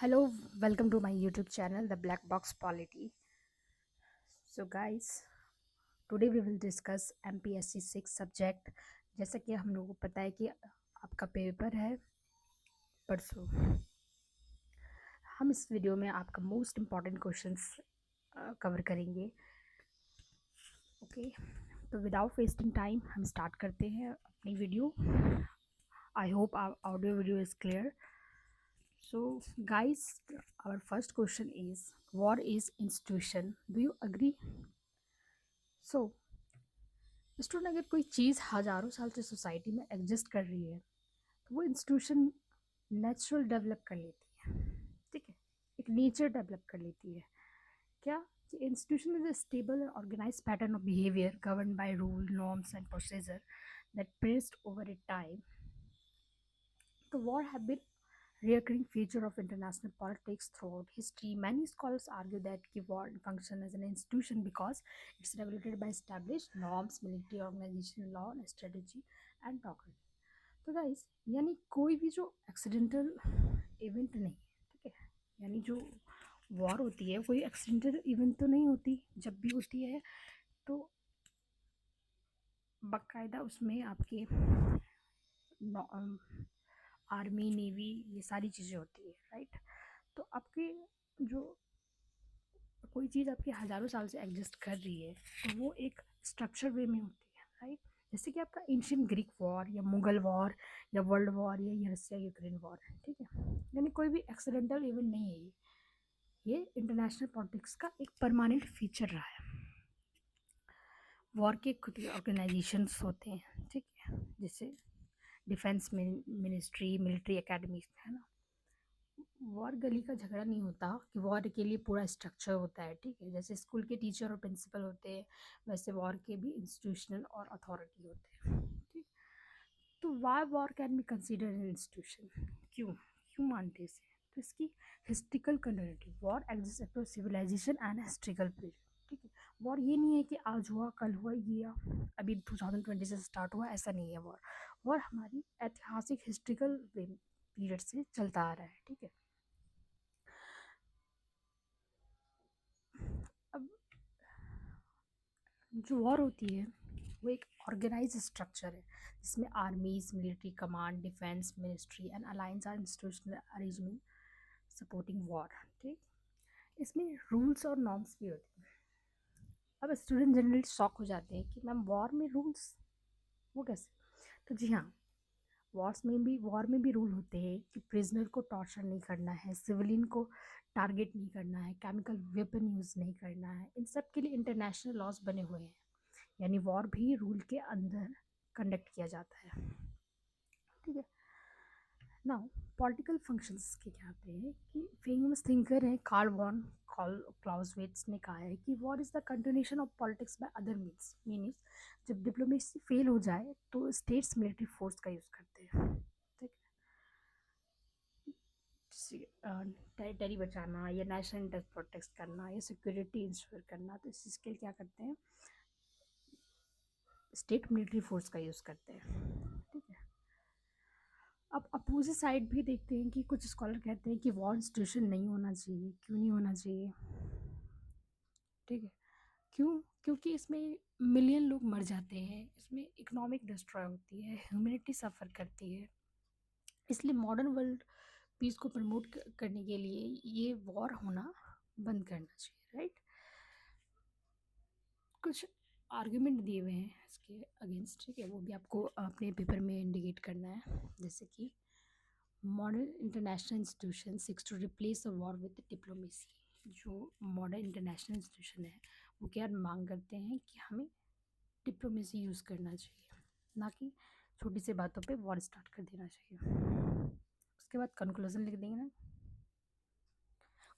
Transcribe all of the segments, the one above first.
Hello, welcome to my YouTube channel, The Black Box Polity. So, guys, today we will discuss MPSC 6 subject. जैसा कि हम लोगों को पता है कि आपका पेपर है परसों. हम इस वीडियो में आपका मोस्ट इम्पॉर्टेंट क्वेश्चंस कवर करेंगे. ओके, तो विदाउट वेस्टिंग टाइम हम स्टार्ट करते हैं अपनी video. I hope audio video is clear. So, guys, our first question is, what is institution? Do you agree? So, student, अगर कोई चीज़ हज़ारों साल से सोसाइटी में एग्जिस्ट कर रही है तो वो इंस्टीट्यूशन नेचुरल डेवलप कर लेती है. ठीक है, एक नेचर डेवलप कर लेती है. क्या institution is a stable and organized pattern of behavior governed by rule, norms and procedure that persist over a time. The war have been recurring feature of international politics throughout history. Many scholars argue that the war functions as an institution because it's regulated by established norms, military organization, law, and strategy, and doctrine. तो guys, यानी कोई भी जो accidental event नहीं है, ठीक है, यानी जो वॉर होती है कोई एक्सीडेंटल इवेंट तो नहीं होती. जब भी होती है तो बाकायदा उसमें आपके आर्मी, नेवी, ये सारी चीज़ें होती है, राइट. तो आपके जो कोई चीज़ आपकी हज़ारों साल से एग्जिस्ट कर रही है तो वो एक स्ट्रक्चर वे में होती है, राइट. जैसे कि आपका एंशियंट ग्रीक वॉर या मुगल वॉर या वर्ल्ड वॉर या ये रसिया यूक्रेन वॉर है, ठीक है. यानी कोई भी एक्सीडेंटल इवेंट नहीं है ये इंटरनेशनल पॉलिटिक्स का एक परमानेंट फीचर रहा है. वॉर के खुद के ऑर्गेनाइजेशंस होते हैं, ठीक है, जैसे डिफेंस मिनिस्ट्री, मिलिट्री एकेडमी, है ना. वॉर गली का झगड़ा नहीं होता कि वॉर के लिए पूरा स्ट्रक्चर होता है, ठीक है. जैसे स्कूल के टीचर और प्रिंसिपल होते हैं वैसे वॉर के भी इंस्टीट्यूशनल और अथॉरिटी होते हैं, ठीक. तो why war can be consider an institution? क्यों क्यों मानते इसे? तो इसकी historical continuity, war exist across civilization and historical period, ठीक है. वॉर ये नहीं है कि आज हुआ कल हुआ ये अभी 2020 से स्टार्ट हुआ, ऐसा नहीं है. वॉर वॉर हमारी ऐतिहासिक हिस्ट्रिकल पीरियड से चलता आ रहा है, ठीक है. अब जो वॉर होती है वो एक ऑर्गेनाइज स्ट्रक्चर है जिसमें armies, military command, defence ministry and alliance are institutional arrangement supporting war, ठीक. इसमें रूल्स और नॉर्म्स भी होते हैं. अब स्टूडेंट जनरली शॉक हो जाते हैं कि मैम वॉर में रूल्स, वो कैसे? तो जी हाँ, वॉर में भी रूल होते हैं कि प्रिजनर को टॉर्चर नहीं करना है, सिविलियन को टारगेट नहीं करना है, केमिकल वेपन यूज़ नहीं करना है. इन सब के लिए इंटरनेशनल लॉज बने हुए हैं. यानी वॉर भी रूल के अंदर कंडक्ट किया जाता है, ठीक है. नाउ पॉलिटिकल फंक्शंस के क्या होते हैं कि फेमस थिंकर हैं कार्ल वॉन क्लाउजविट्स ने कहा है कि war is the continuation of politics by other means जब डिप्लोमेसी फेल हो जाए तो स्टेट्स मिलिट्री फोर्स का यूज़ करते हैं, ठीक है. टेरिटरी बचाना या नेशनल इंटरेस्ट प्रोटेक्ट करना या सिक्योरिटी इंश्योर करना, तो इसके लिए क्या करते हैं, स्टेट मिलिट्री फोर्स का यूज़ करते हैं, ठीक है. अब अपोजिट साइड भी देखते हैं कि कुछ स्कॉलर कहते हैं कि वॉर इंस्टीट्यूशन नहीं होना चाहिए. क्यों नहीं होना चाहिए? ठीक है, क्यों? क्योंकि इसमें मिलियन लोग मर जाते हैं, इसमें इकोनॉमिक डिस्ट्रॉय होती है, ह्यूमैनिटी सफ़र करती है. इसलिए मॉडर्न वर्ल्ड पीस को प्रमोट करने के लिए ये वॉर होना बंद करना चाहिए, राइट. कुछ आर्ग्यूमेंट दिए हुए हैं इसके अगेंस्ट, ठीक है, वो भी आपको अपने पेपर में इंडिकेट करना है. जैसे कि modern international institution seeks to replace a war with diplomacy. जो मॉडर्न इंटरनेशनल इंस्टीट्यूशन है वो क्या मांग करते हैं कि हमें डिप्लोमेसी यूज़ करना चाहिए, ना कि छोटी सी बातों पे वॉर स्टार्ट कर देना चाहिए. उसके बाद कंक्लूजन लिख देंगे ना,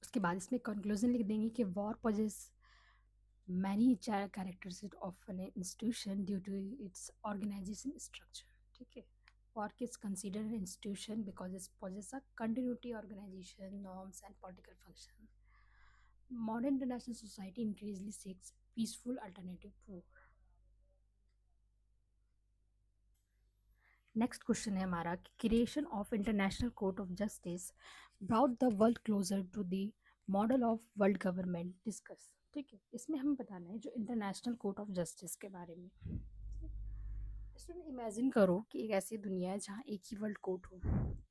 उसके बाद इसमें कंक्लूजन लिख देंगे कि war poses many characteristics of an institution due to its organization structure, ठीक है. Work is considered an institution because it possesses a continuity, organization, norms and political function. Modern international society increasingly seeks peaceful alternative to war. Next question है हमारा कि creation of international court of justice brought the world closer to the model of world government discuss. ठीक है, इसमें हमें बताना है जो इंटरनेशनल कोर्ट ऑफ जस्टिस के बारे में। स्टूडेंट इमेजिन करो कि एक ऐसी दुनिया है जहाँ एक ही वर्ल्ड कोर्ट हो,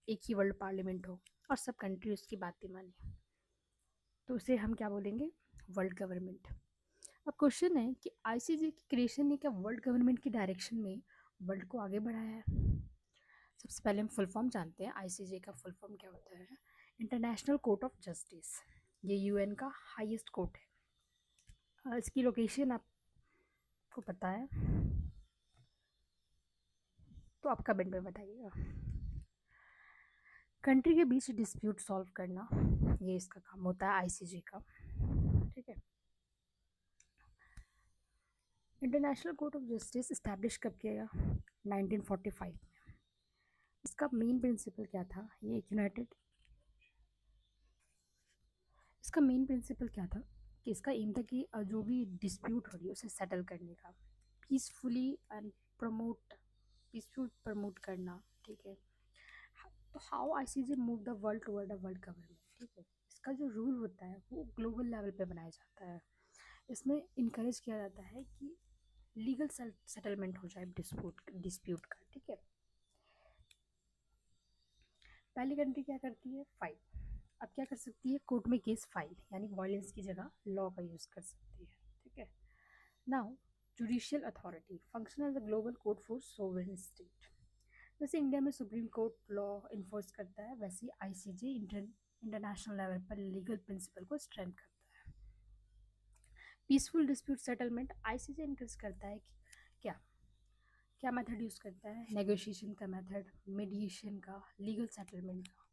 एक ही वर्ल्ड पार्लियामेंट हो और सब कंट्री उसकी बातें माने, तो उसे हम क्या बोलेंगे? World government. अब क्वेश्चन है कि आईसीजे की क्रिएशन ने क्या वर्ल्ड गवर्नमेंट की डायरेक्शन में वर्ल्ड को आगे बढ़ाया है? सबसे पहले हम फुल फॉर्म जानते हैं। आईसीजे का फुल फॉर्म क्या होता है? International court of justice. ये यूएन का हाईएस्ट कोर्ट है। इसकी लोकेशन आपको पता है तो आप कमेंट में बताइएगा। कंट्री के बीच डिस्प्यूट सॉल्व करना, ये इसका काम होता है आईसीजे का। ठीक है। International court of justice establish कब किया गया? 1945 में। इसका मेन प्रिंसिपल क्या था? ये एक यूनाइटेड इसका मेन प्रिंसिपल क्या था कि इसका एम था कि जो भी डिस्प्यूट हो रही है उसे सेटल करने का, peacefully and promote peaceful promote करना। ठीक है। तो how ICJ move the world toward a world government. ठीक है। इसका जो रूल होता है वो ग्लोबल लेवल पे बनाया जाता है। इसमें इनकरेज किया जाता है कि लीगल सेटलमेंट हो जाए डिस्प्यूट का। ठीक है। पहली कंट्री क्या करती है? फाइल। अब क्या कर सकती है? कोर्ट में केस फाइल, यानी वायलेंस की जगह लॉ का यूज़ कर सकती है। ठीक है। Now judicial authority function as a global court for sovereign state. जैसे इंडिया में सुप्रीम कोर्ट लॉ इन्फोर्स करता है, वैसे ही आईसीजे इंटरनेशनल लेवल पर लीगल प्रिंसिपल को स्ट्रेंथ करता है। Peaceful dispute settlement ICJ encourage करता है कि क्या क्या मेथड यूज़ करता है? नेगोशिएशन का मेथड, मीडिएशन का, लीगल सेटलमेंट का।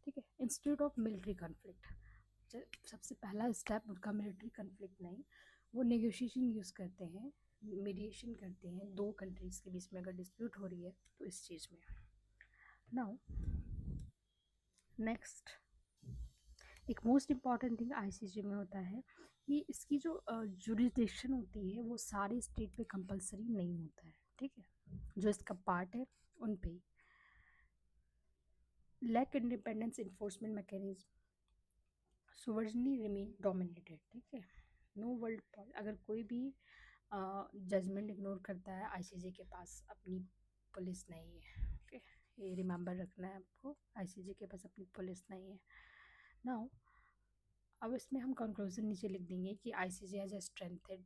ठीक है। इंस्टीट्यूट ऑफ मिलिट्री कॉन्फ्लिक्ट, सबसे पहला स्टेप उनका मिलिट्री कॉन्फ्लिक्ट नहीं, वो नेगोशिएशन यूज़ करते हैं, मीडिएशन करते हैं दो कंट्रीज़ के बीच में अगर डिस्प्यूट हो रही है तो इस चीज़ में। नाउ नेक्स्ट, एक मोस्ट इम्पॉर्टेंट थिंग आईसीजे में होता है कि इसकी जो जुरिडिक्शन होती है वो सारे स्टेट पे कंपलसरी नहीं होता है। ठीक है। जो इसका पार्ट है उन पे lack independence enforcement mechanism sovereignty remain dominated. ठीक है। नो वर्ल्ड, अगर कोई भी जजमेंट इग्नोर करता है, आईसीजे के पास अपनी पुलिस नहीं है। ओके, ये रिमेंबर रखना है आपको, आईसीजे के पास अपनी पुलिस नहीं है। नाउ अब इसमें हम कंक्लूजन नीचे लिख देंगे कि ICJ has strengthened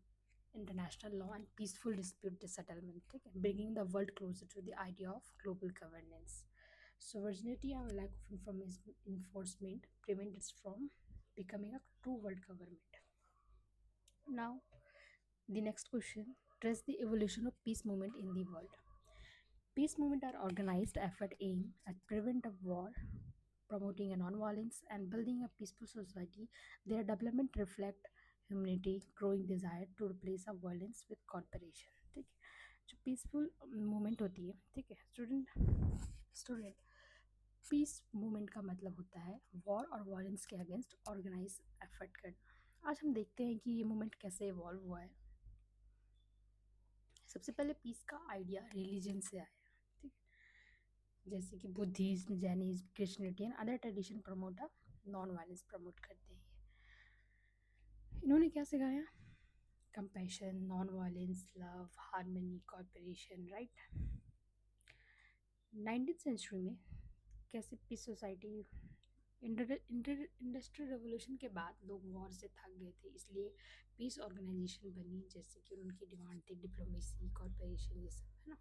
international law and peaceful dispute settlement. ठीक है। Bringing the world closer to the idea of global governance. Sovereignty and lack of information enforcement prevent it from becoming a true world government. Now, the next question: trace the evolution of peace movement in the world. Peace movement are organized effort aimed at prevent of war, promoting a non-violence and building a peaceful society. Their development reflect humanity growing desire to replace a violence with cooperation. ठीक है। जो peaceful movement होती है, ठीक है student, piece movement का मतलब होता है वॉर और वायलेंस के अगेंस्ट ऑर्गेनाइज एफर्ट करना। आज हम देखते हैं कि ये मूवमेंट कैसे इवॉल्व हुआ है। सबसे पहले पीस का आइडिया रिलीजन से आया। ठीक, जैसे कि Buddhism, Jainism, Christianity and other tradition promote non violence promote करते हैं। इन्होंने क्या सिखाया? Compassion, non violence, love, harmony, corporation. Right. 19th century में कैसे पीस सोसाइटी, इंडस्ट्रियल रेवोल्यूशन के बाद लोग वॉर से थक गए थे, इसलिए पीस ऑर्गेनाइजेशन बनी, जैसे कि उनकी डिमांड थी डिप्लोमेसी, कॉर्पोरेशन, ये सब है ना।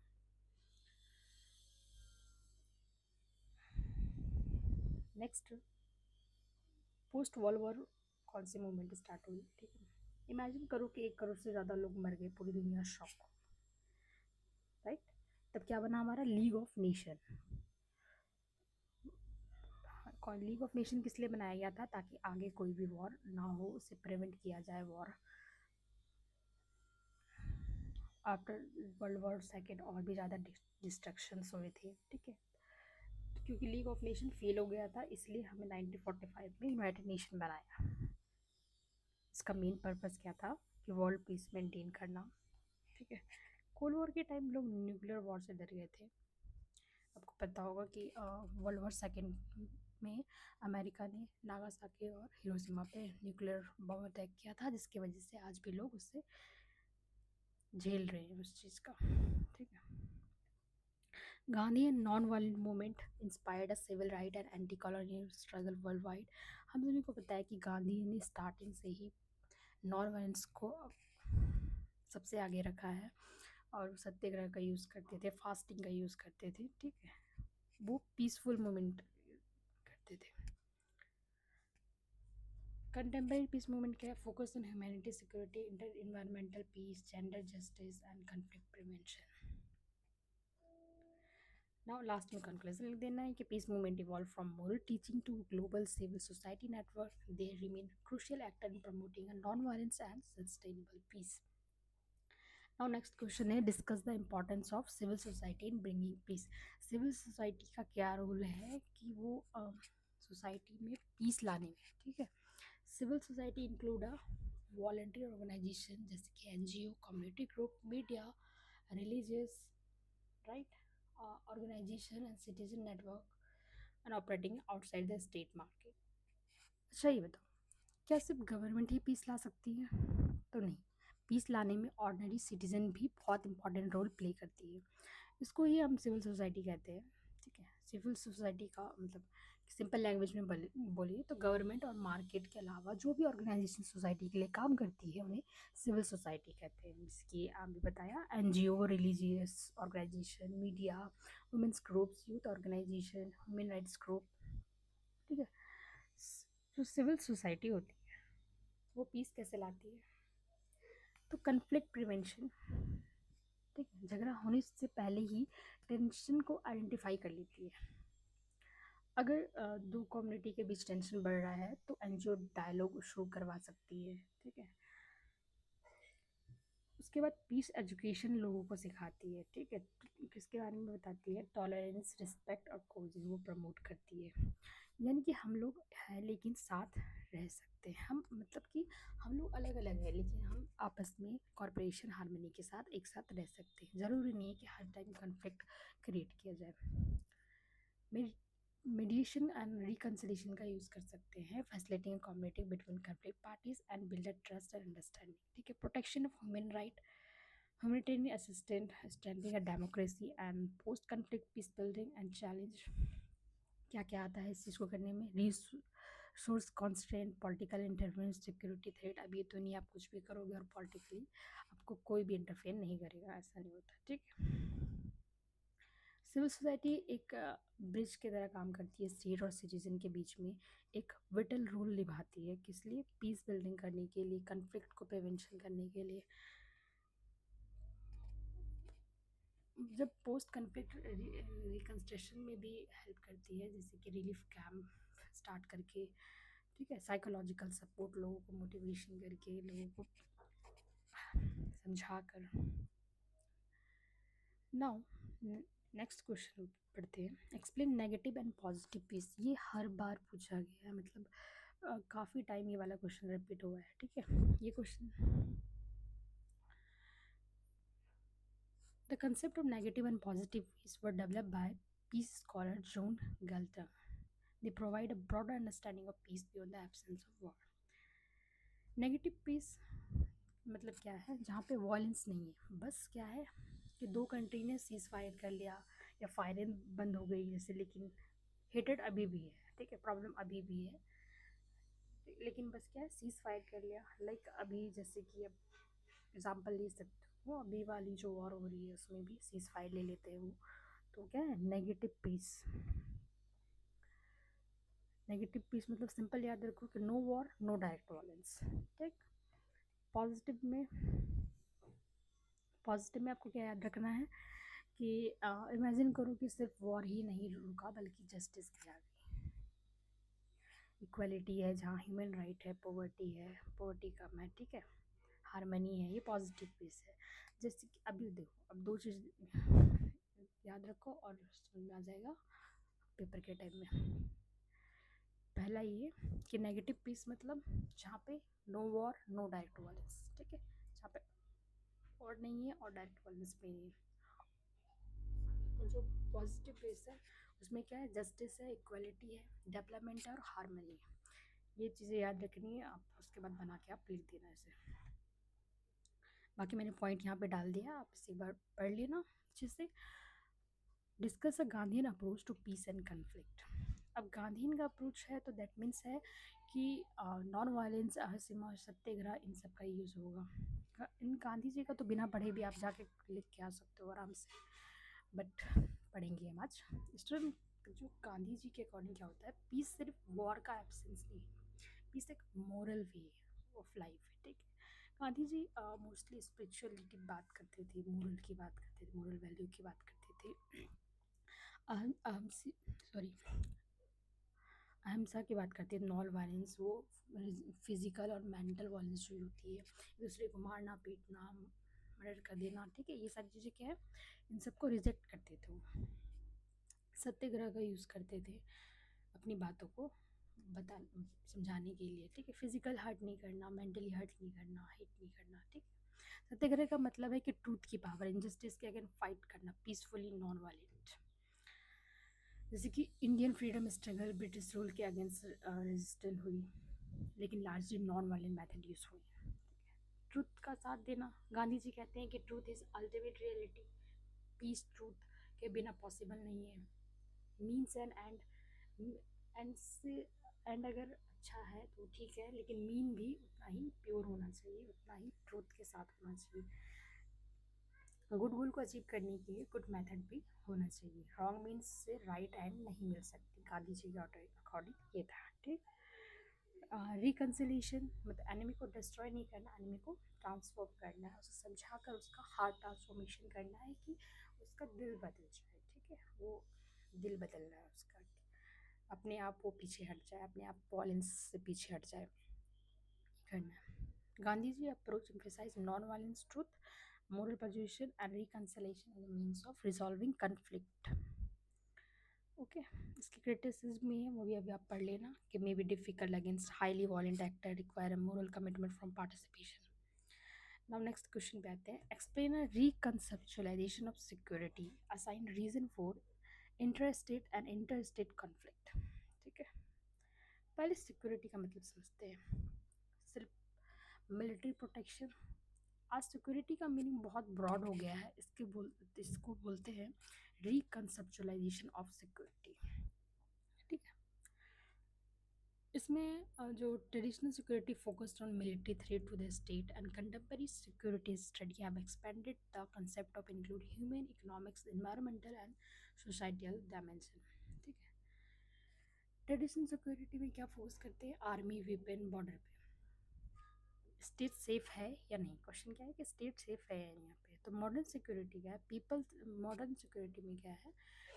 नेक्स्ट, पोस्ट वर्ल्ड वॉर कौन सी मूवमेंट स्टार्ट हुई? ठीक है। इमेजिन करो कि 1 करोड़ से ज़्यादा लोग मर गए, पूरी दुनिया शॉक। राइट। तब क्या बना हमारा? League of nation. League of nation किस लिए बनाया गया था? ताकि आगे कोई भी वॉर ना हो, उसे प्रिवेंट किया जाए war. After world war second और भी ज़्यादा डिस्ट्रक्शंस हुए थे। ठीक है। क्योंकि लीग ऑफ नेशन फेल हो गया था, इसलिए हमें 1945 में यूनाइटेड नेशन बनाया। इसका मेन पर्पस क्या था? कि वर्ल्ड पीस मेंटेन करना। ठीक है। कोल्ड वॉर के टाइम लोग न्यूक्लियर वॉर से डर गए थे, आपको पता होगा कि वर्ल्ड वॉर सेकेंड में अमेरिका ने नागासाकी और हिरोशिमा पे न्यूक्लियर बम अटैक किया था, जिसकी वजह से आज भी लोग उससे झेल रहे हैं उस चीज़ का। ठीक है। Gandhi and non violent movement inspired a civil right and anti colonial struggle world wide. हम सभी को पता है कि गांधी ने स्टार्टिंग से ही नॉन वायलेंस को सबसे आगे रखा है, और सत्याग्रह का यूज़ करते थे, फास्टिंग का यूज़ करते थे। ठीक है, वो पीसफुल मूवमेंट करते थे। कंटेम्प्रेरी पीस मूवमेंट क्या है? Focus on humanity, security, inter environmental peace, gender justice and conflict prevention. Now last में कंक्लूजन लिख देना है कि peace movement evolve from moral teaching to global civil society network. They remain crucial actor in promoting non violence and sustainable peace. Now next question है, discuss the importance of civil society in bringing peace. Civil society का क्या role है कि वो society में piece लाने में। ठीक है, civil society include a volunteer organisation जैसे कि NGO, community group, media, religious, right, organisation and citizen network and operating outside the state market. अच्छा ये बताओ, क्या सिर्फ गवर्नमेंट ही पीस ला सकती है? तो नहीं, पीस लाने में ऑर्डिनरी सिटीजन भी बहुत इंपॉर्टेंट रोल प्ले करती है। इसको ही हम सिविल सोसाइटी कहते हैं। ठीक है, सिविल सोसाइटी का मतलब सिंपल लैंग्वेज में बोलिए तो गवर्नमेंट और मार्केट के अलावा जो भी ऑर्गेनाइजेशन सोसाइटी के लिए काम करती है उन्हें सिविल सोसाइटी कहते हैं। जिसकी आपने बताया NGO, religious organisation, media, women's groups, youth organisation, human rights group. ठीक है, जो सिविल सोसाइटी होती है वो पीस कैसे लाती है? तो कन्फ्लिक्ट प्रिवेंशन। ठीक है, झगड़ा होने से पहले ही टेंशन को आइडेंटिफाई कर लेती है। अगर दो कम्युनिटी के बीच टेंशन बढ़ रहा है तो एनजीओ डायलॉग शुरू करवा सकती है। ठीक है, उसके बाद पीस एजुकेशन लोगों को सिखाती है। ठीक है, किसके बारे में बताती है? टॉलरेंस, रिस्पेक्ट और कोजिंग वो प्रमोट करती है। यानी कि हम लोग हैं लेकिन साथ रह सकते हैं। हम मतलब कि हम लोग अलग अलग हैं लेकिन हम आपस में कॉर्पोरेशन हार्मनी के साथ एक साथ रह सकते हैं। ज़रूरी नहीं है कि हर टाइम कॉन्फ्लिक्ट क्रिएट किया जाए। मीडिएशन एंड रिकन्सिलेशन का यूज़ कर सकते हैं, facilitating community between conflict parties and build trust and understanding. ठीक है, protection of human right, humanitarian assistance, strengthening a democracy and post conflict peace building and challenge। क्या क्या आता है इस चीज़ को करने में? Resource constraint, political interference, security threat. अब ये तो नहीं आप कुछ भी करोगे और पॉलिटिकली आपको कोई भी इंटरफेयर नहीं करेगा, ऐसा नहीं होता। ठीक है, सिविल सोसाइटी एक ब्रिज की तरह काम करती है स्टेट और सिटीजन के बीच में, एक विटल रोल निभाती है। किस लिए? पीस बिल्डिंग करने के लिए, कन्फ्लिक्ट को प्रिवेंशन करने के लिए। जब पोस्ट कन्फ्लिक्ट रिकन्स्ट्रक्शन में भी हेल्प करती है, जैसे कि रिलीफ कैंप स्टार्ट करके। ठीक है, साइकोलॉजिकल सपोर्ट, लोगों को मोटिवेशन करके, लोगों को समझा कर। नाउ नेक्स्ट क्वेश्चन पढ़ते हैं, explain negative and positive peace. ये हर बार पूछा गया है, मतलब काफ़ी टाइम ये वाला क्वेश्चन रिपीट हुआ है। ठीक है, ये question, the concept of negative and positive peace were developed by peace scholar John Galton. They provide a broader understanding of peace beyond the absence of war. Negative peace मतलब क्या है? जहाँ पे वॉयलेंस नहीं है, बस क्या है कि दो कंट्री ने सीज फायर कर लिया या फायरिंग बंद हो गई जैसे, लेकिन हेटेड अभी भी है। ठीक है, प्रॉब्लम अभी भी है, लेकिन बस क्या है, सीज फायर कर लिया। लाइक अभी जैसे कि अब एग्जाम्पल ले सकते हो, अभी वाली जो वॉर हो रही है उसमें भी सीज फायर ले लेते हैं वो। तो क्या है? Negative peace. नेगेटिव पीस मतलब सिंपल याद रखो कि no war, no direct violence. ठीक, पॉजिटिव में, पॉजिटिव में आपको क्या याद रखना है कि इमेजिन करो कि सिर्फ वॉर ही नहीं रुका बल्कि जस्टिस भी आ गई, इक्वलिटी है जहाँ ह्यूमन राइट है, पॉवर्टी है, पॉवर्टी कम है। ठीक है, हारमनी है, ये पॉजिटिव पीस है। जैसे कि अभी देखो, अब दो चीज़ याद रखो और समझ में आ जाएगा पेपर के टाइम में। पहला ये कि नेगेटिव पीस मतलब जहाँ पे no war, no direct violence. ठीक है, जहाँ पे वॉर नहीं है और डायरेक्ट वायलेंस भी नहीं है। जो पॉजिटिव फेस है उसमें क्या है, जस्टिस है, इक्वलिटी है, डेवलपमेंट है और हार्मनी है। ये चीज़ें याद रखनी है, आप उसके बाद बना के आप लिख देना ऐसे। बाकी मैंने पॉइंट यहाँ पे डाल दिया, आप इसे एक बार पढ़ लेना अच्छे से। Discuss a Gandhian approach to peace and conflict. अब गांधीन का अप्रोच है तो दैट मीन्स है कि नॉन वायलेंस, अहिंसा, सत्याग्रह, इन सब का यूज़ होगा। इन गांधी जी का तो बिना पढ़े भी आप जाके लिख के आ सकते हो आराम से, बट पढ़ेंगे हम आज। स्टूडेंट, जो गांधी जी के अकॉर्डिंग क्या होता है, पीस सिर्फ वॉर का एब्सेंस नहीं है, पीस एक मोरल वे ऑफ लाइफ है, ठीक है। गांधी जी मोस्टली स्पिरिचुअलिटी की बात करते थे, मोरल की बात करते थे, मोरल वैल्यू की बात करते थे, सॉरी, अहिंसा की बात करते हैं, नॉन वायलेंस, वो फिजिकल और मेंटल वायलेंस जो होती है, एक दूसरे को मारना, पीटना, मर्डर कर देना, ठीक है, ये सारी चीज़ें क्या है, इन सबको रिजेक्ट करते थे वो। सत्याग्रह का यूज़ करते थे अपनी बातों को बता समझाने के लिए, ठीक है। फिजिकल हर्ट नहीं करना, मेंटली हर्ट नहीं करना, हिट नहीं करना, ठीक है। सत्याग्रह का मतलब है कि ट्रूथ की पावर, इनजस्टिस के अगेंस्ट फाइट करना, पीसफुली, नॉन वायलेंट। जैसे कि Indian freedom struggle British rule के अगेंस्ट रेजिस्टेंट हुई, लेकिन largely non violent method use हुई। ट्रूथ का साथ देना, गांधी जी कहते हैं कि truth is ultimate reality, peace truth के बिना पॉसिबल नहीं है। मीन्स एंड एंड से एंड अगर अच्छा है तो ठीक है, लेकिन मीन भी उतना ही प्योर होना चाहिए, उतना ही ट्रूथ के साथ होना चाहिए। गुड गोल को अचीव करने के लिए गुड मेथड भी होना चाहिए। रॉन्ग मीन्स से राइट एंड नहीं मिल सकती, गांधी जी के अकॉर्डिंग ये था, ठीक। रिकन्सिलेशन मतलब एनिमी को डिस्ट्रॉय नहीं करना, एनिमी को ट्रांसफॉर्म करना है, उसे समझा कर उसका हार्ट ट्रांसफॉर्मेशन करना है कि उसका दिल बदल जाए, ठीक है, वो दिल बदलना है उसका, अपने आप वो पीछे हट जाए, अपने आप वॉयलेंस से पीछे हट जाए, करना है। Gandhi ji approach emphasize non-violence truth, moral persuasion and reconciliation as a means of resolving conflict. Okay, इसकी क्रिटिसिज्म में है, वो भी अभी आप पढ़ लेना, कि may be difficult against highly violent actor, require a moral commitment from participation. Now next question पे आते हैं। Explain a reconceptualisation of security, assign reason for interstate and interstate conflict, ठीक है। पहले सिक्योरिटी का मतलब समझते हैं। सिर्फ मिलिट्री प्रोटेक्शन, आज सिक्योरिटी का मीनिंग बहुत ब्रॉड हो गया है, इसको बोलते हैं रिकंसेप्चुअलाइजेशन ऑफ सिक्योरिटी, ठीक है। इसमें जो traditional security focused on military threat to the state and contemporary security study have expanded the concept of include human, economics, environmental and societal dimension, ठीक है। ट्रेडिशनल सिक्योरिटी में क्या फोकस करते हैं, आर्मी, वेपन, बॉर्डर पे, state safe है या नहीं, क्वेश्चन क्या है कि स्टेट सेफ है यहाँ पे। तो मॉडर्न सिक्योरिटी क्या है, पीपल, मॉडर्न सिक्योरिटी में क्या है,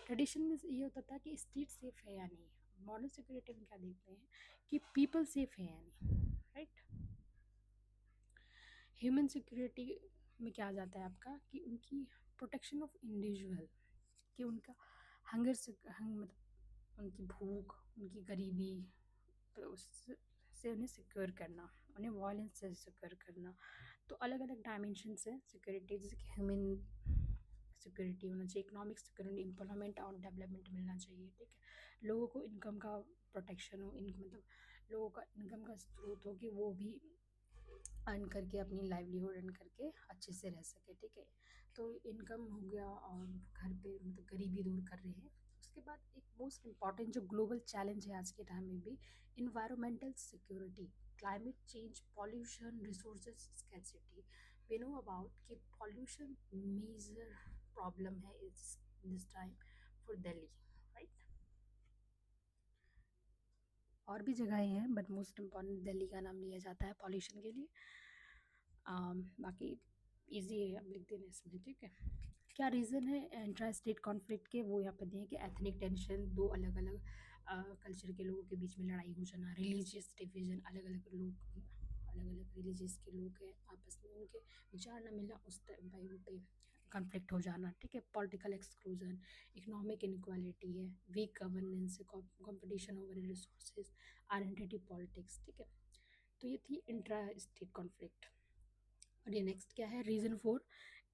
ट्रेडिशन में ये होता था कि स्टेट सेफ है या नहीं, मॉडर्न सिक्योरिटी में क्या देखते हैं कि पीपल सेफ है या नहीं, राइट। ह्यूमन सिक्योरिटी में क्या आ जाता है आपका कि उनकी प्रोटेक्शन ऑफ इंडिविजुअल, कि उनका हंगर से मतलब उनकी भूख, उनकी गरीबी, तो उससे उन्हें सिक्योर करना, उन्हें वायलेंस से सिक्योर करना। तो अलग अलग डायमेंशन है सिक्योरिटी, जैसे कि ह्यूमन सिक्योरिटी होना चाहिए, इकोनॉमिक सिक्योरिटी, एम्प्लॉयमेंट और डेवलपमेंट मिलना चाहिए, ठीक है। लोगों को इनकम का प्रोटेक्शन हो, मतलब लोगों का इनकम का स्रोत हो कि वो भी अर्न करके अपनी लाइवलीहुड अर्न करके अच्छे से रह सके, ठीक है। तो इनकम हो गया और घर पे मतलब गरीबी दूर कर रहे हैं। उसके बाद एक मोस्ट इम्पॉर्टेंट जो ग्लोबल चैलेंज है आज के टाइम में भी, environmental security, climate change, pollution, resources scarcity. We know about कि पॉल्यूशन मेजर प्रॉब्लम है इस this time for Delhi, right. और भी जगहें हैं बट मोस्ट इम्पॉर्टेंट दिल्ली का नाम लिया जाता है पॉल्यूशन के लिए। बाकी इजी है, अब लिख देना इसमें, ठीक है। क्या रीज़न है इंट्रा स्टेट कॉन्फ्लिक्ट के, वो यहाँ पे दिए कि एथनिक टेंशन, दो अलग अलग कल्चर के लोगों के बीच में लड़ाई हो जाना, रिलीजियस डिवीजन, अलग अलग लोग, अलग अलग रिलीजियस के लोग हैं, आपस में उनके विचार न मिलना, उस टाइम पे कॉन्फ्लिक्ट हो जाना, ठीक है। पॉलिटिकल एक्सक्लूजन, इकोनॉमिक इनक्वालिटी है, weak governance, competition over resources, identity politics, ठीक है। तो ये थी इंट्रा स्टेट कॉन्फ्लिक्ट। और ये नेक्स्ट क्या है, reason for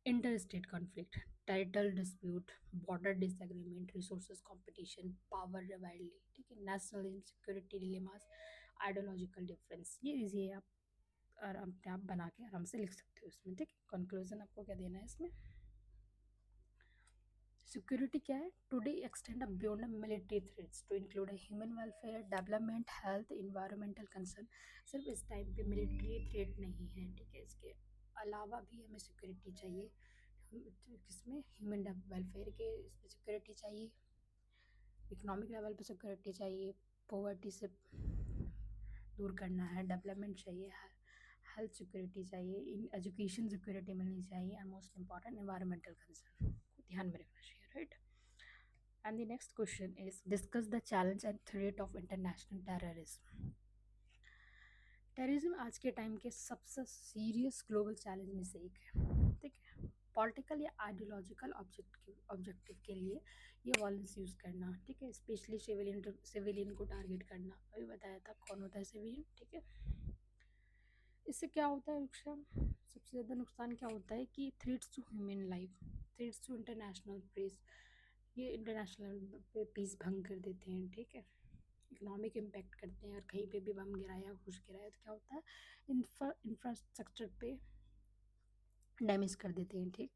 inter state conflict, territorial dispute, border disagreement, resources competition, power rivalry, ठीक है, national security dilemmas, ideological difference. ये इजी आप आराम अपने आप बना के आराम से लिख सकते हो इसमें, ठीक है। कंक्लूजन आपको क्या देना है इसमें? सिक्योरिटी क्या है? Today extend beyond military threats to include human welfare, development, health, environmental concern. सिर्फ इस टाइम पे मिलिट्री थ्रेट नहीं है, ठीक है, इसके अलावा भी हमें सिक्योरिटी चाहिए। किसमें? ह्यूमन वेलफेयर के इसमें सिक्योरिटी चाहिए, इकोनॉमिक लेवल पे सिक्योरिटी चाहिए, पॉवर्टी से दूर करना है, डेवलपमेंट चाहिए, हेल्थ सिक्योरिटी चाहिए, इन एजुकेशन सिक्योरिटी मिलनी चाहिए, and most important environmental concern को ध्यान में रखना चाहिए, right. And the next question is discuss the challenge and threat of international terrorism. Terrorism आज के टाइम के सबसे सीरियस ग्लोबल चैलेंज में से एक है, ठीक है। पॉलिटिकल या आइडियोलॉजिकल ऑब्जेक्टिव के लिए ये वायलेंस यूज़ करना, ठीक है, स्पेशली सिविलियन को टारगेट करना, अभी बताया था कौन होता है सिविलियन, ठीक है। इससे क्या होता है नुकसान? सबसे ज़्यादा नुकसान क्या होता है कि threats to human life, threats to international peace, ये इंटरनेशनल पीस भंग कर देते हैं, ठीक है। इकोनॉमिक इम्पैक्ट करते हैं, और कहीं पे भी बम गिराया, कुछ गिराया तो क्या होता है, इंफ्रास्ट्रक्चर पे डैमेज कर देते हैं, ठीक।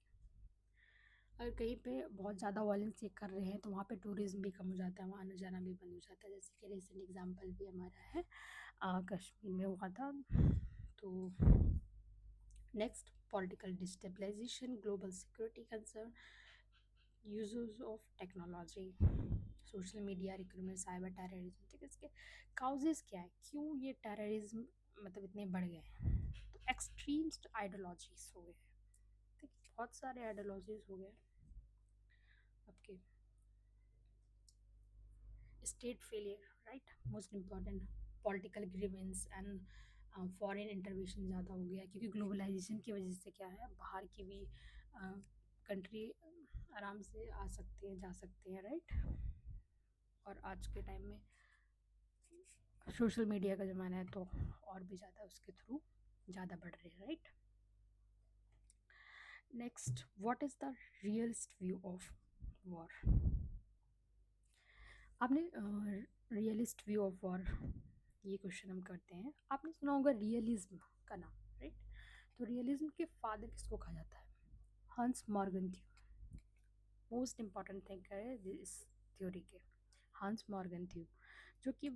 अगर कहीं पे बहुत ज़्यादा वायलेंस ये कर रहे हैं तो वहाँ पे टूरिज्म भी कम हो जाता है, वहाँ आना जाना भी बंद हो जाता है। जैसे कि रिसेंट एग्जांपल भी हमारा है कश्मीर में हुआ था। तो next, political destabilisation, global security concern, uses of technology, social media, recruitment, cyber terrorism, ठीक है। इसके काउजेस क्या है, क्यों ये टेररिज्म मतलब इतने बढ़ गए हैं? तो एक्सट्रीम्स आइडियोलॉजीज हो गए, ठीक है, बहुत सारे आइडियोलॉजीज हो गए आपके। State failure, right, most important, political grievance and foreign intervention ज़्यादा हो गया, क्योंकि ग्लोबलाइजेशन की वजह से क्या है, बाहर की भी कंट्री आराम से आ सकते हैं, जा सकते हैं, राइट। और आज के टाइम में सोशल मीडिया का ज़माना है, तो और भी ज़्यादा उसके थ्रू ज़्यादा बढ़ रहे हैं, right. Next, what is the realist view of war? आपने रियलिस्ट व्यू ऑफ वॉर, ये क्वेश्चन हम करते हैं। आपने सुना होगा रियलिज्म का नाम, राइट। तो रियलिज्म के फादर किसको कहा जाता है? हंस मॉर्गनथ्यू, मोस्ट इम्पॉर्टेंट थिंकर है इस थ्योरी के, हंस मॉर्गनथ्यू। जो कि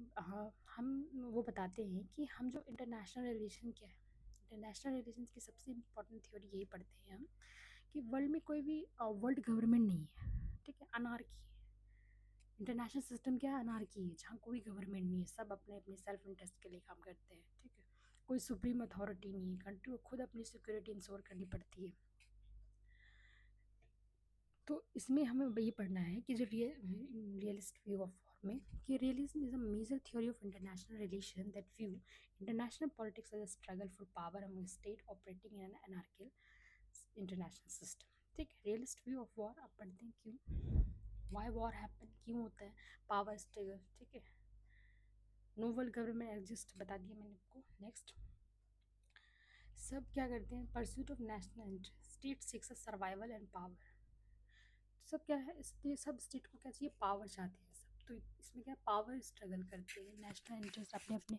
हम वो बताते हैं कि हम जो इंटरनेशनल रिलेशन क्या है, इंटरनेशनल रिलेशन की सबसे इम्पॉर्टेंट थ्योरी यही पढ़ते हैं हम, कि वर्ल्ड में कोई भी वर्ल्ड गवर्नमेंट नहीं है, ठीक है, अनार्की है। इंटरनेशनल सिस्टम क्या है? अनार्की है, जहाँ कोई गवर्नमेंट नहीं है, सब अपने अपने सेल्फ इंटरेस्ट के लिए काम करते हैं, ठीक है। कोई सुप्रीम अथॉरिटी नहीं है, कंट्री को खुद अपनी सिक्योरिटी इंश्योर करनी पड़ती है। तो इसमें हमें ये पढ़ना है कि जो रियलिस्ट व्यू ऑफ वॉर में, कि realism is a major theory of international relation that view international politics as a struggle for power among state operating in an anarchical international system, ठीक है। रियलिस्ट व्यू ऑफ वॉर आप पढ़ते हैं क्यों, Y war happen, क्यों होता है, power struggle, ठीक है, नोवल गवर्नमेंट एग्जिस्ट, बता दिया मैंने आपको। नेक्स्ट, सब क्या करते हैं, pursuit of national interest, state seeks survival and power. सब क्या है, सब स्टेट को क्या चाहिए, पावर चाहते हैं सब। तो इसमें क्या, पावर स्ट्रगल करते हैं, नेशनल इंटरेस्ट अपने अपने,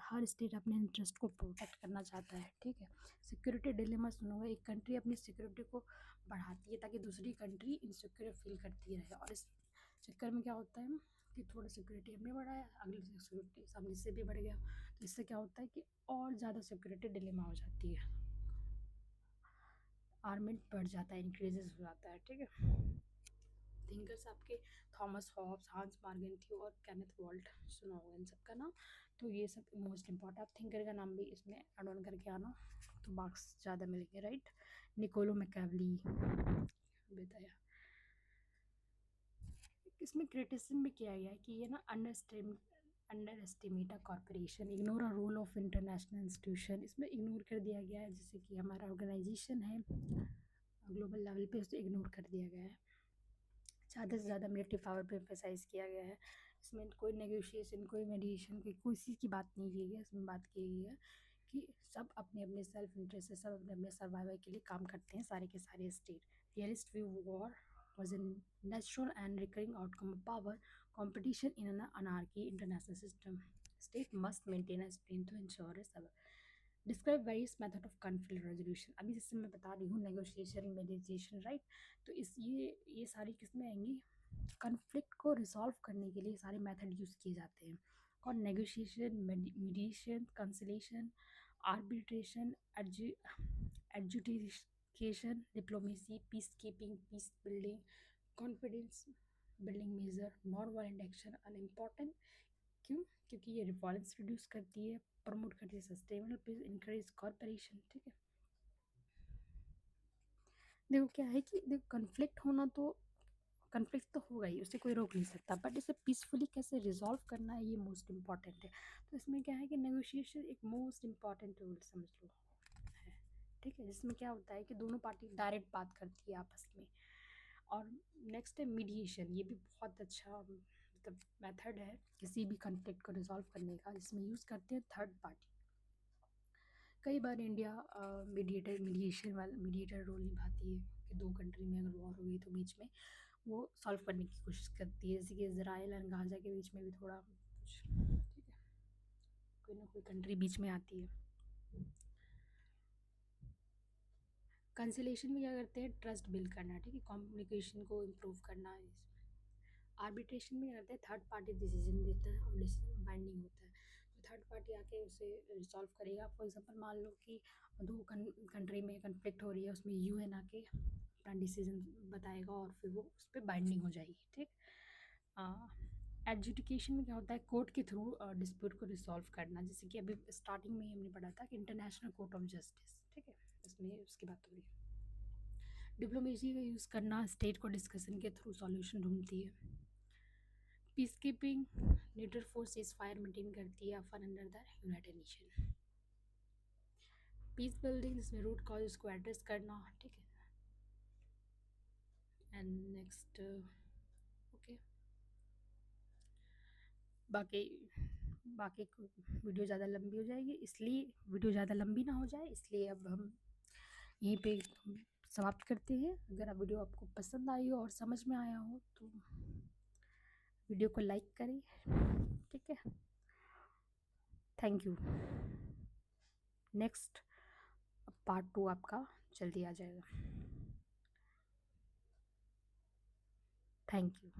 हर स्टेट अपने इंटरेस्ट को प्रोटेक्ट करना चाहता है, ठीक है। सिक्योरिटी डिलेमा सुनोगे, एक कंट्री अपनी सिक्योरिटी को बढ़ाती है ताकि दूसरी कंट्री इनसिक्योर फील करती रहे, और इस चक्कर में क्या होता है कि थोड़ा सिक्योरिटी हमने बढ़ाया, अगली सिक्योरिटी सामने से भी बढ़ गया, तो इससे क्या होता है कि और ज़्यादा सिक्योरिटी डिलेमा हो जाती है, आर्मेंट बढ़ जाता है, इंक्रीजेस हो जाता है, ठीक है। थिंकर्स आपके थॉमस हॉब्स, हांस मार्गेंथ्यू और केनेथ वॉल्ट, सुना होगा इन सब का नाम। तो ये सब मोस्ट इंपॉर्टेंट, आप थिंकर का नाम भी इसमें एड ऑन करके आना, तो मार्क्स ज़्यादा मिलेंगे, राइट। निकोलो मैकियावेली बताया। इसमें क्रिटिसिज्म भी किया गया है कि ये ना underestimate a corporation, ignore a role of international institution, इसमें इग्नोर कर दिया गया है, जैसे कि हमारा ऑर्गेनाइजेशन है ग्लोबल लेवल पे, उसे इग्नोर कर दिया गया है। ज़्यादा से ज़्यादा मिलिट्री पावर पे एम्फेसाइज़ किया गया है, इसमें कोई नेगोशिएशन, कोई मेडिएशन, कोई किसी की बात नहीं की गई है, इसमें बात की गई है कि सब अपने अपने सेल्फ इंटरेस्ट से, सब अपने अपने सर्वाइवल के लिए काम करते हैं सारे के सारे state. Realist view war was a natural and recurring outcome of power competition in an anarchy international system. State must maintain a strain to ensure a describe various method of conflict resolution. अभी जैसे मैं बता रही हूँ negotiation, meditation, right. तो इस ये सारी किस्में आएंगी. कॉन्फ्लिक्ट को रिजॉल्व करने के लिए सारे मेथड यूज़ किए जाते हैं. और negotiation, mediation, conciliation, arbitration, adjudication, diplomacy, peacekeeping, peace building, confidence building measure, non violent action are important. क्यों? क्योंकि ये रिवॉलेंस रिड्यूस करती है, प्रमोट करती है सस्टेनेबल पीस, इंकरेज कॉर्पोरेशन. ठीक है. देखो क्या है कि देखो कन्फ्लिक्ट तो होगा ही, उसे कोई रोक नहीं सकता, बट इसे पीसफुली कैसे रिजॉल्व करना है ये मोस्ट इम्पॉर्टेंट है. तो इसमें क्या है कि नेगोशिएशन एक मोस्ट इम्पॉर्टेंट टूल समझ लो है. ठीक है. जिसमें क्या होता है कि दोनों पार्टी डायरेक्ट बात करती है आपस में. और नेक्स्ट है मीडिएशन. ये भी बहुत अच्छा मतलब मेथड है किसी भी कन्फ्लिक्ट को रिजॉल्व करने का, जिसमें यूज़ करते हैं थर्ड पार्टी. कई बार इंडिया मीडिएटर रोल निभाती है कि दो कंट्री में अगर वॉर हुई तो बीच में वो सॉल्व करने की कोशिश करती है. जैसे कि इसराइल एंड गाजा के बीच में भी थोड़ा कुछ, ठीक है, कोई ना कोई कंट्री बीच में आती है. कंसिलेशन में क्या करते हैं, ट्रस्ट बिल्ड करना. ठीक है. कम्युनिकेशन को इम्प्रूव करना. आर्बिट्रेशन में क्या करते हैं, थर्ड पार्टी डिसीजन देता है और डिसीजन बाइंडिंग होता है. तो थर्ड पार्टी आके उसे रिजॉल्व करेगा. फॉर एग्जांपल मान लो कि दो कंट्री में कन्फ्लिक्ट हो रही है, उसमें यूएन आके अपना डिसीजन बताएगा और फिर वो उस पर बाइंडिंग हो जाएगी. ठीक. एडजुडिकेशन में क्या होता है, कोर्ट के थ्रू डिस्प्यूट को रिजॉल्व करना. जैसे कि अभी स्टार्टिंग में ही हमने पढ़ा था कि इंटरनेशनल कोर्ट ऑफ जस्टिस. ठीक है. इसमें उसकी बात हो रही है. डिप्लोमेसी का यूज़ करना, स्टेट को डिस्कशन के थ्रू सॉल्यूशन ढूंढती है. Peace keeping, neutral force cease fire maintain करती है often under the United nation. Peace building, जिसमें रूट कॉजेज को एड्रेस करना. ठीक है. And next okay. बाकी बाकी वीडियो ज़्यादा लंबी हो जाएगी, इसलिए वीडियो ज़्यादा लंबी ना हो जाए इसलिए अब हम यहीं पे समाप्त करते हैं. अगर आप वीडियो आपको पसंद आई हो और समझ में आया हो तो वीडियो को लाइक करें. ठीक है. Thank you. नेक्स्ट पार्ट 2 आपका जल्दी आ जाएगा. Thank you.